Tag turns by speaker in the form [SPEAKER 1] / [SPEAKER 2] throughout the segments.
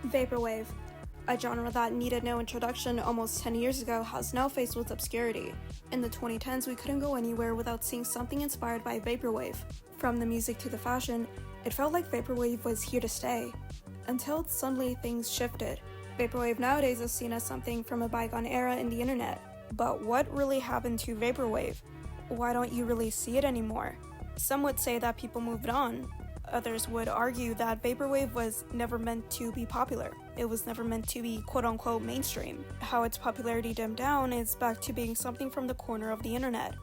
[SPEAKER 1] Vaporwave, a genre that needed no introduction almost 10 years ago, has now faced with obscurity. In the 2010s, we couldn't go anywhere without seeing something inspired by Vaporwave. From the music to the fashion, it felt like Vaporwave was here to stay. Until suddenly things shifted. Vaporwave nowadays is seen as something from a bygone era in the internet. But what really happened to Vaporwave? Why don't you really see it anymore? Some would say that people moved on. Others would argue that Vaporwave was never meant to be popular. It was never meant to be quote-unquote mainstream. How its popularity dimmed down is back to being something from the corner of the internet,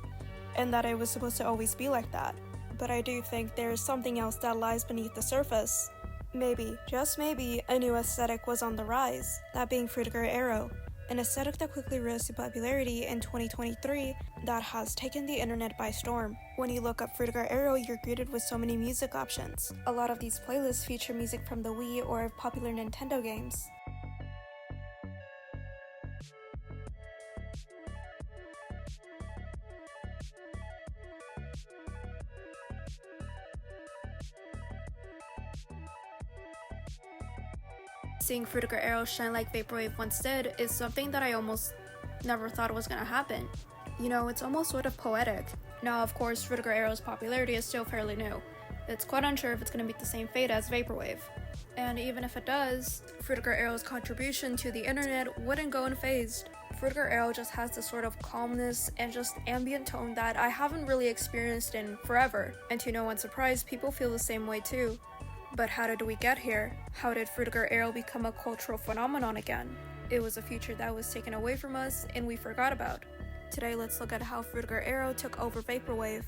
[SPEAKER 1] and that it was supposed to always be like that. But I do think there is something else that lies beneath the surface. Maybe, just maybe, a new aesthetic was on the rise, that being Frutiger Aero, an aesthetic that quickly rose to popularity in 2023 that has taken the internet by storm. When you look up Frutiger Aero, you're greeted with so many music options. A lot of these playlists feature music from the Wii or popular Nintendo games. Seeing Frutiger Aero shine like Vaporwave once did is something that I almost never thought was gonna happen. You know, it's almost sort of poetic. Now, of course, Frutiger Aero's popularity is still fairly new. It's quite unsure if it's gonna meet the same fate as Vaporwave. And even if it does, Frutiger Aero's contribution to the internet wouldn't go unfazed. Frutiger Aero just has this sort of calmness and just ambient tone that I haven't really experienced in forever. And to no one's surprise, people feel the same way too. But how did we get here? How did Frutiger Aero become a cultural phenomenon again? It was a future that was taken away from us and we forgot about. Today, let's look at how Frutiger Aero took over Vaporwave.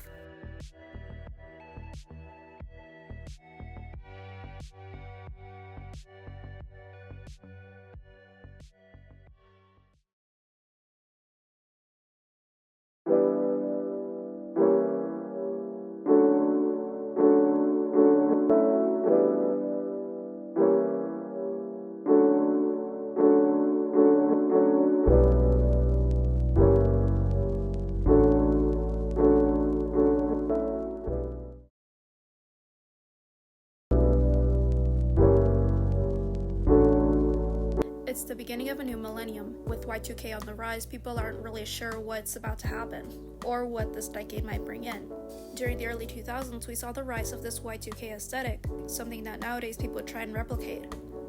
[SPEAKER 1] It's the beginning of a new millennium. With Y2K on the rise, people aren't really sure what's about to happen, or what this decade might bring in. During the early 2000s, we saw the rise of this Y2K aesthetic, something that nowadays people would try and replicate.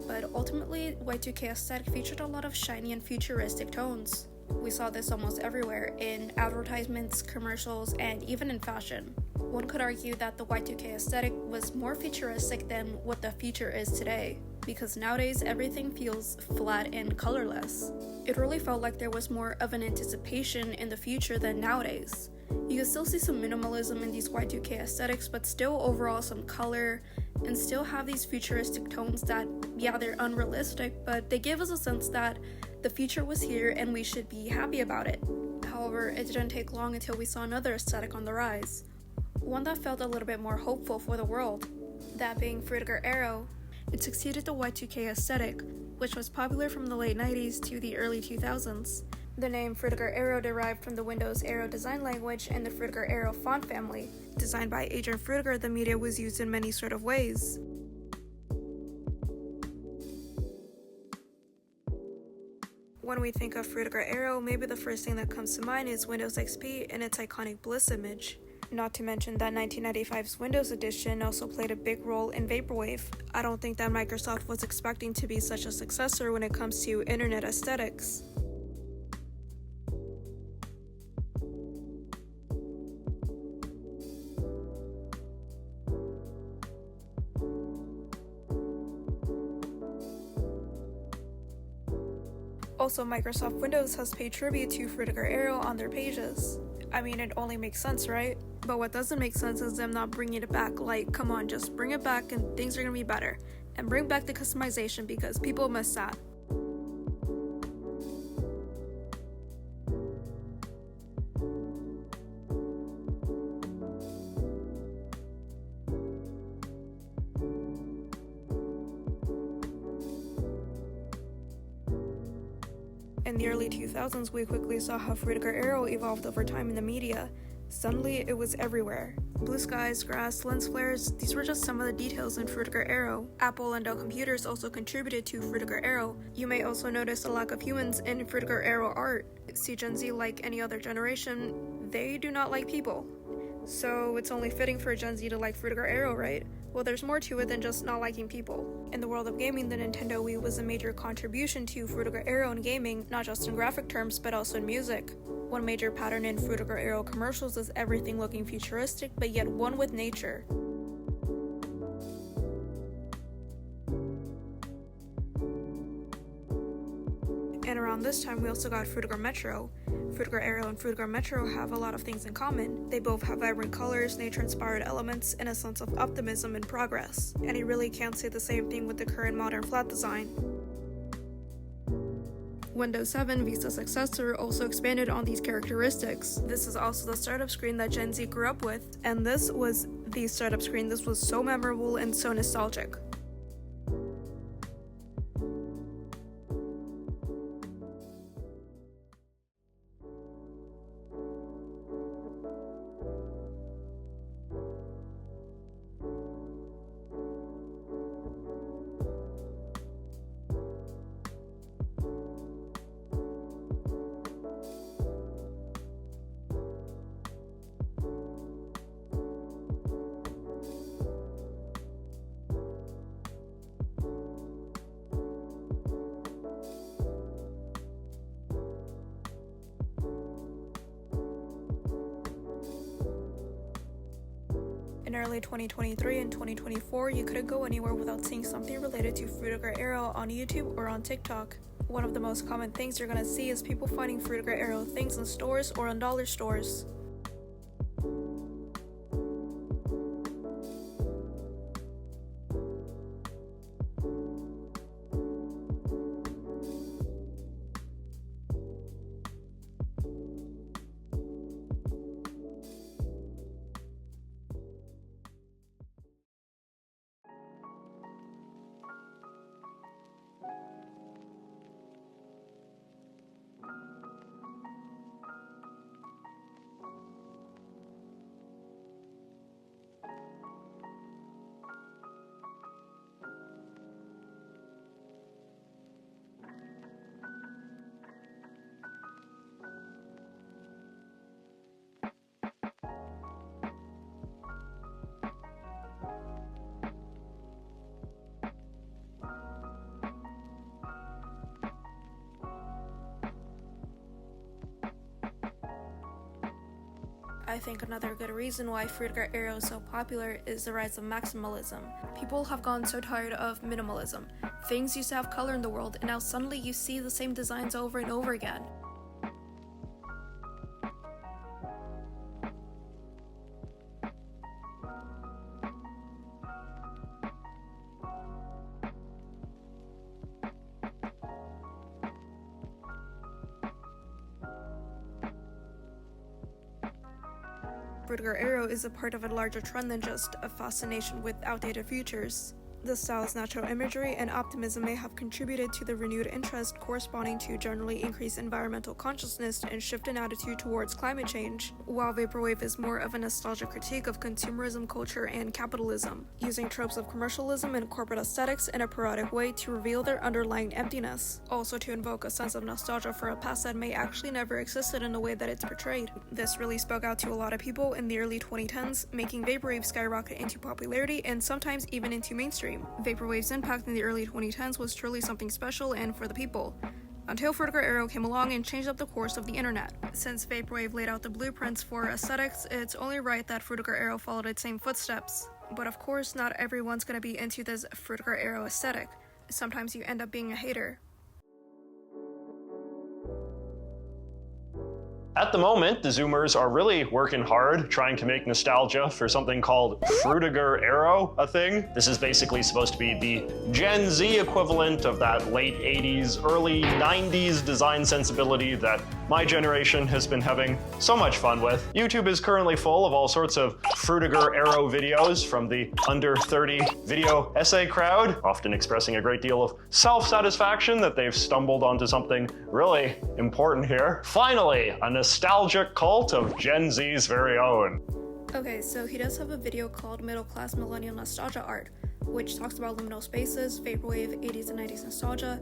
[SPEAKER 1] But ultimately, Y2K aesthetic featured a lot of shiny and futuristic tones. We saw this almost everywhere, in advertisements, commercials, and even in fashion. One could argue that the Y2K aesthetic was more futuristic than what the future is today, because nowadays everything feels flat and colorless. It really felt like there was more of an anticipation in the future than nowadays. You can still see some minimalism in these Y2K aesthetics, but still overall some color, and still have these futuristic tones that, yeah, they're unrealistic, but they give us a sense that the future was here and we should be happy about it. However, it didn't take long until we saw another aesthetic on the rise. One that felt a little bit more hopeful for the world, that being Frutiger Aero. It succeeded the Y2K aesthetic, which was popular from the late 90s to the early 2000s. The name Frutiger Aero derived from the Windows Aero design language and the Frutiger Aero font family. Designed by Adrian Frutiger, the media was used in many sort of ways. When we think of Frutiger Aero, maybe the first thing that comes to mind is Windows XP and its iconic bliss image. Not to mention that 1995's Windows Edition also played a big role in Vaporwave. I don't think that Microsoft was expecting to be such a successor when it comes to internet aesthetics. Also, Microsoft Windows has paid tribute to Frutiger Aero on their pages. I mean, it only makes sense, right? But what doesn't make sense is them not bringing it back. Like, come on, just bring it back and things are gonna be better. And bring back the customization because people miss that. In the early 2000s, we quickly saw how Frutiger Aero evolved over time in the media. Suddenly, it was everywhere. Blue skies, grass, lens flares, these were just some of the details in Frutiger Aero. Apple and Dell computers also contributed to Frutiger Aero. You may also notice a lack of humans in Frutiger Aero art. See, Gen Z, like any other generation, they do not like people. So it's only fitting for Gen Z to like Frutiger Aero, right? Well, there's more to it than just not liking people. In the world of gaming, the Nintendo Wii was a major contribution to Frutiger Aero in gaming, not just in graphic terms, but also in music. One major pattern in Frutiger Aero commercials is everything looking futuristic, but yet one with nature. And around this time, we also got Frutiger Metro. Frutiger Aero and Frutiger Metro have a lot of things in common. They both have vibrant colors, nature-inspired elements, and a sense of optimism and progress. And you really can't say the same thing with the current modern flat design. Windows 7, Vista's successor, also expanded on these characteristics. This is also the startup screen that Gen Z grew up with, and this was the startup screen. This was so memorable and so nostalgic. In early 2023 and 2024, you couldn't go anywhere without seeing something related to Frutiger Aero on YouTube or on TikTok. One of the most common things you're gonna see is people finding Frutiger Aero things in stores or in dollar stores. I think another good reason why Frutiger Aero is so popular is the rise of maximalism. People have gotten so tired of minimalism. Things used to have color in the world, and now suddenly you see the same designs over and over again. Frutiger Aero is a part of a larger trend than just a fascination with outdated features. The style's natural imagery and optimism may have contributed to the renewed interest corresponding to generally increased environmental consciousness and shift in attitude towards climate change, while Vaporwave is more of a nostalgic critique of consumerism culture and capitalism, using tropes of commercialism and corporate aesthetics in a parodic way to reveal their underlying emptiness, also to invoke a sense of nostalgia for a past that may actually never existed in the way that it's portrayed. This really spoke out to a lot of people in the early 2010s, making Vaporwave skyrocket into popularity and sometimes even into mainstream. Vaporwave's impact in the early 2010s was truly something special and for the people, until Frutiger Aero came along and changed up the course of the internet. Since Vaporwave laid out the blueprints for aesthetics, it's only right that Frutiger Aero followed its same footsteps. But of course, not everyone's gonna be into this Frutiger Aero aesthetic. Sometimes you end up being a hater.
[SPEAKER 2] At the moment, the Zoomers are really working hard trying to make nostalgia for something called Frutiger Aero a thing. This is basically supposed to be the Gen Z equivalent of that late 80s, early 90s design sensibility that my generation has been having so much fun with. YouTube is currently full of all sorts of Frutiger Aero videos from the under 30 video essay crowd, often expressing a great deal of self-satisfaction that they've stumbled onto something really important here. Finally, a nostalgic cult of Gen Z's very own.
[SPEAKER 1] Okay, so he does have a video called Middle Class Millennial Nostalgia Art, which talks about liminal spaces, vaporwave, 80s and 90s nostalgia,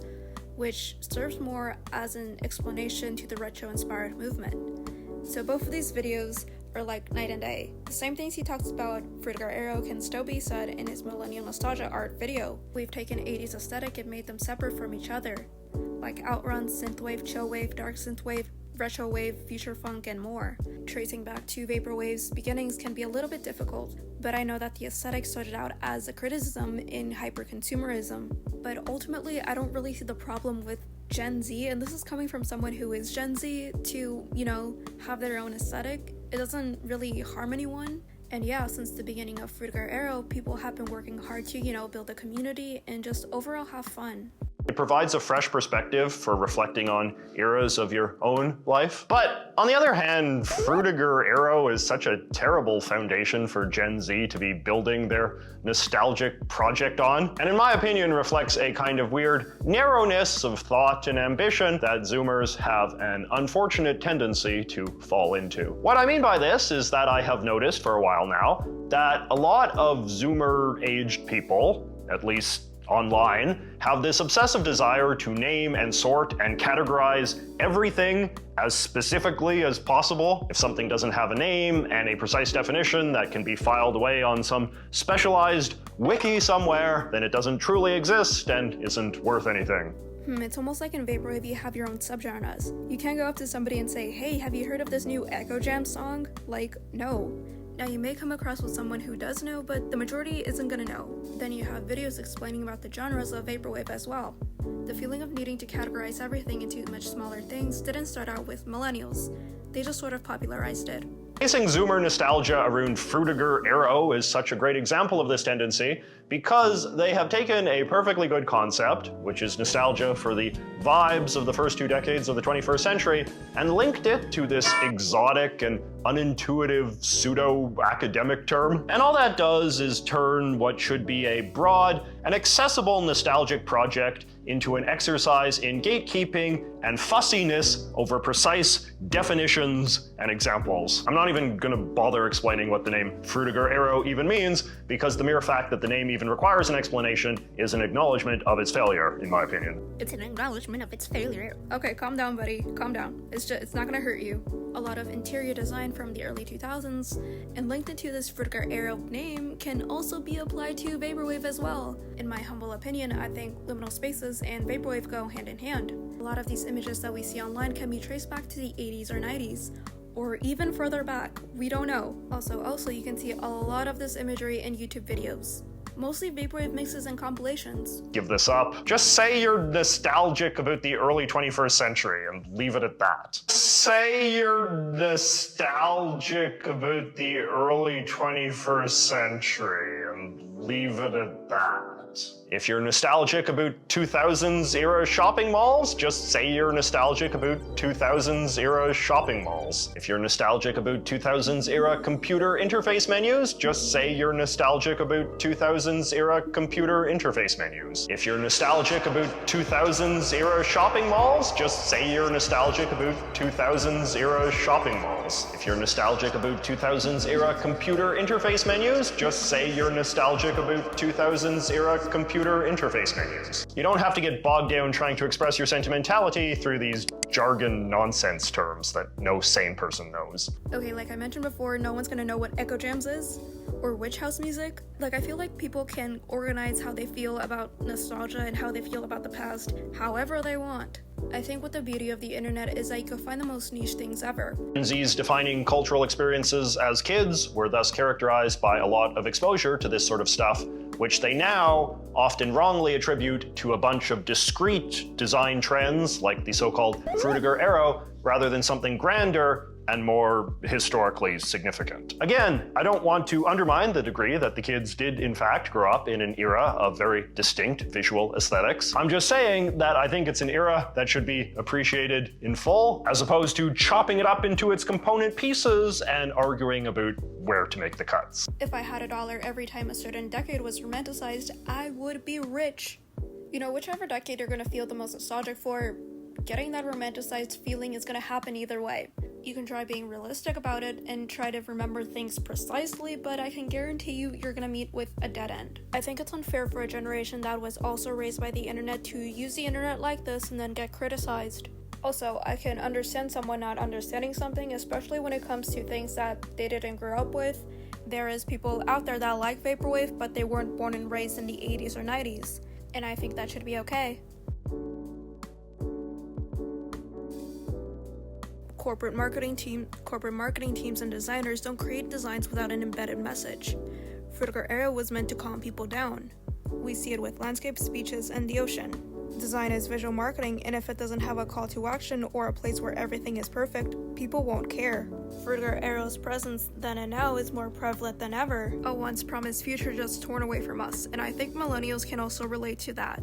[SPEAKER 1] which serves more as an explanation to the retro-inspired movement. So both of these videos are like night and day. The same things he talks about Frutiger Aero can still be said in his Millennial Nostalgia Art video. We've taken 80s aesthetic and made them separate from each other, like outrun, synthwave, chillwave, dark synthwave, retrowave, future funk, and more. Tracing back to Vaporwave's beginnings can be a little bit difficult, but I know that the aesthetic started out as a criticism in hyper-consumerism. But ultimately, I don't really see the problem with Gen Z, and this is coming from someone who is Gen Z, to, have their own aesthetic. It doesn't really harm anyone. And yeah, since the beginning of Frutiger Aero, people have been working hard to, build a community and just overall have fun.
[SPEAKER 2] It provides a fresh perspective for reflecting on eras of your own life. But on the other hand, Frutiger Aero is such a terrible foundation for Gen Z to be building their nostalgic project on, and in my opinion reflects a kind of weird narrowness of thought and ambition that Zoomers have an unfortunate tendency to fall into. What I mean by this is that I have noticed for a while now that a lot of Zoomer-aged people, at least online, have this obsessive desire to name and sort and categorize everything as specifically as possible. If something doesn't have a name and a precise definition that can be filed away on some specialized wiki somewhere, then it doesn't truly exist and isn't worth anything.
[SPEAKER 1] It's almost like in Vaporwave you have your own subgenres. You can't go up to somebody and say, hey, have you heard of this new Echo Jam song? Like, no. Now you may come across with someone who does know, but the majority isn't gonna know. Then you have videos explaining about the genres of Vaporwave as well. The feeling of needing to categorize everything into much smaller things didn't start out with millennials. They just sort of popularized it.
[SPEAKER 2] Facing Zoomer nostalgia around Frutiger Aero is such a great example of this tendency because they have taken a perfectly good concept, which is nostalgia for the vibes of the first 2 decades of the 21st century, and linked it to this exotic and unintuitive pseudo-academic term. And all that does is turn what should be a broad and accessible nostalgic project into an exercise in gatekeeping and fussiness over precise definitions and examples. I'm not even gonna bother explaining what the name Frutiger Aero even means, because the mere fact that the name even requires an explanation is an acknowledgement of its failure, in my opinion.
[SPEAKER 1] It's an acknowledgement of its failure. Okay, calm down, buddy. Calm down. It's not gonna hurt you. A lot of interior design from the early 2000s, and linked into this Frutiger Aero name, can also be applied to Vaporwave as well. In my humble opinion, I think liminal spaces and Vaporwave go hand in hand. A lot of these images that we see online can be traced back to the 80s or 90s, or even further back, we don't know. Also, you can see a lot of this imagery in YouTube videos. Mostly Vaporwave mixes and compilations.
[SPEAKER 2] Give this up. Just say you're nostalgic about the early 21st century and leave it at that. Say you're nostalgic about the early 21st century and leave it at that. If you're nostalgic about 2000s era shopping malls, just say you're nostalgic about 2000s era shopping malls. If you're nostalgic about 2000s era computer interface menus, just say you're nostalgic about 2000s era computer interface menus. If you're nostalgic about 2000s era shopping malls, just say you're nostalgic about 2000s era shopping malls. If you're nostalgic about 2000s era computer interface menus, just say you're nostalgic about 2000s era computer interface menus. You don't have to get bogged down trying to express your sentimentality through these jargon nonsense terms that no sane person knows.
[SPEAKER 1] Okay, like I mentioned before, no one's gonna know what Echo Jams is, or witch house music. Like, I feel like people can organize how they feel about nostalgia and how they feel about the past however they want. I think what the beauty of the internet is that you can find the most niche things ever.
[SPEAKER 2] Gen Z's defining cultural experiences as kids were thus characterized by a lot of exposure to this sort of stuff, which they now often wrongly attribute to a bunch of discrete design trends like the so-called Frutiger Aero, rather than something grander and more historically significant. Again, I don't want to undermine the degree that the kids did in fact grow up in an era of very distinct visual aesthetics. I'm just saying that I think it's an era that should be appreciated in full, as opposed to chopping it up into its component pieces and arguing about where to make the cuts.
[SPEAKER 1] If I had $1 every time a certain decade was romanticized, I would be rich. Whichever decade you're gonna feel the most nostalgic for, getting that romanticized feeling is gonna happen either way. You can try being realistic about it and try to remember things precisely, but I can guarantee you're gonna meet with a dead end. I think it's unfair for a generation that was also raised by the internet to use the internet like this and then get criticized. Also, I can understand someone not understanding something, especially when it comes to things that they didn't grow up with. There is people out there that like Vaporwave, but they weren't born and raised in the 80s or 90s, and I think that should be okay. Corporate marketing teams and designers don't create designs without an embedded message. Frutiger Aero was meant to calm people down. We see it with landscapes, beaches, and the ocean. Design is visual marketing, and if it doesn't have a call to action or a place where everything is perfect, people won't care. Frutiger Aero's presence then and now is more prevalent than ever, a once promised future just torn away from us, and I think millennials can also relate to that.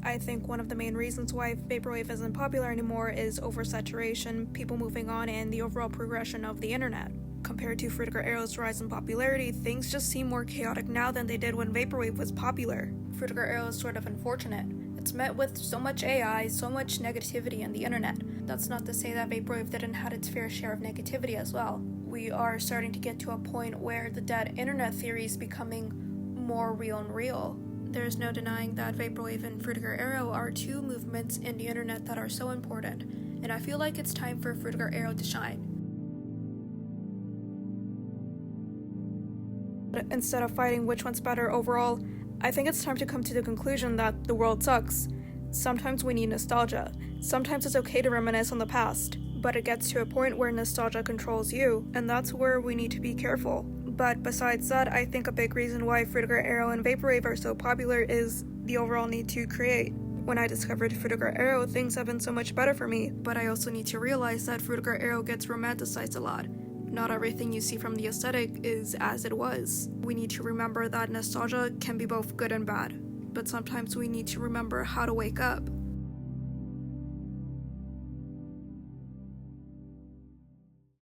[SPEAKER 1] I think one of the main reasons why Vaporwave isn't popular anymore is oversaturation, people moving on, and the overall progression of the internet. Compared to Frutiger Aero's rise in popularity, things just seem more chaotic now than they did when Vaporwave was popular. Frutiger Aero is sort of unfortunate. It's met with so much AI, so much negativity in the internet. That's not to say that Vaporwave didn't have its fair share of negativity as well. We are starting to get to a point where the dead internet theory is becoming more real and real. There's no denying that Vaporwave and Frutiger Aero are two movements in the internet that are so important, and I feel like it's time for Frutiger Aero to shine. Instead of fighting which one's better overall, I think it's time to come to the conclusion that the world sucks. Sometimes we need nostalgia. Sometimes it's okay to reminisce on the past, but it gets to a point where nostalgia controls you, and that's where we need to be careful. But besides that, I think a big reason why Frutiger Aero and Vaporwave are so popular is the overall need to create. When I discovered Frutiger Aero, things have been so much better for me, but I also need to realize that Frutiger Aero gets romanticized a lot. Not everything you see from the aesthetic is as it was. We need to remember that nostalgia can be both good and bad, but sometimes we need to remember how to wake up.